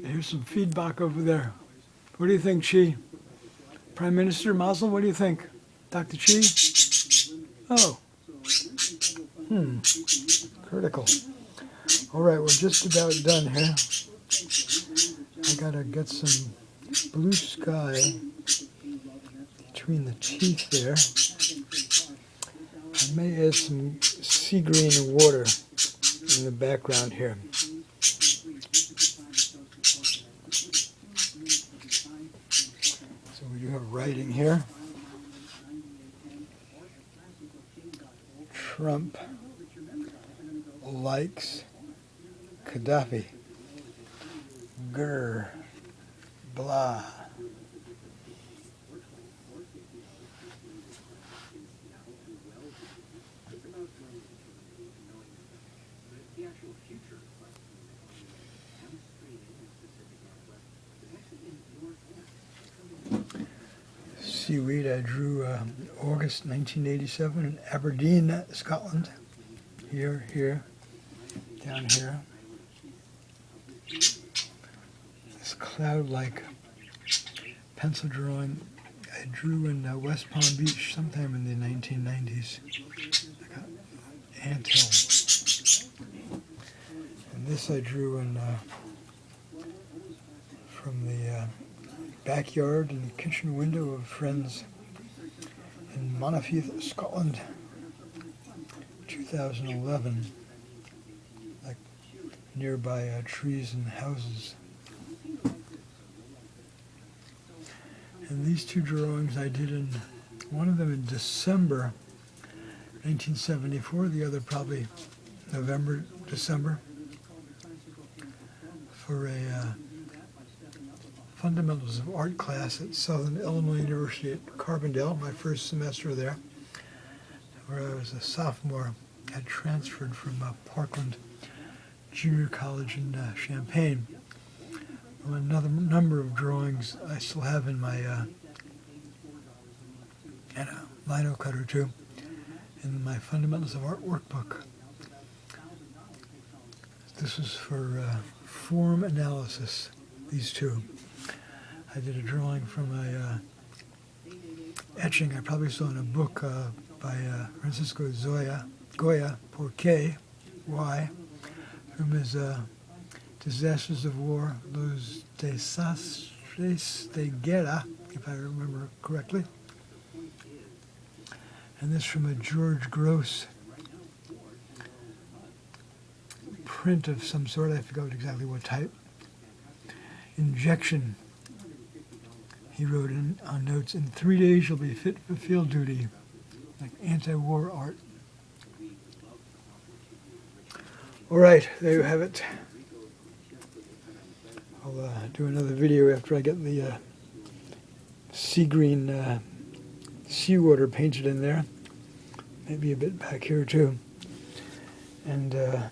Here's some feedback over there. What do you think, Chi? Prime Minister Mazel, what do you think? Dr. Chi? Oh. Critical. All right, we're just about done here. I gotta get some blue sky between the teeth there. I may add some sea green water in the background here. So we do have writing here. Trump likes Gaddafi. Grr. Blah. Seaweed I drew August 1987 in Aberdeen, Scotland. Here, down here. This cloud-like pencil drawing I drew in West Palm Beach sometime in the 1990s. I got anthill. And this I drew in from the backyard and the kitchen window of friends in Monteith, Scotland, 2011, like nearby trees and houses. And these two drawings I did in, one of them in December 1974, the other probably November, December, for a Fundamentals of Art class at Southern Illinois University at Carbondale, my first semester there, where I was a sophomore. I had transferred from Parkland Junior College in Champaign. Another number of drawings I still have in my and a lino cutter too, in my Fundamentals of Art workbook. This is for form analysis, these two. I did a drawing from a etching I probably saw in a book by Francisco Goya, Porque, Y, from his Disasters of War, Los Desastres de Guerra, if I remember correctly. And this from a George Gross print of some sort, I forgot exactly what type. Injection. He wrote on notes, in 3 days you'll be fit for field duty, like anti-war art. All right, there you have it. I'll do another video after I get the sea green seawater painted in there. Maybe a bit back here too. And then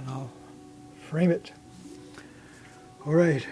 I'll frame it. All right.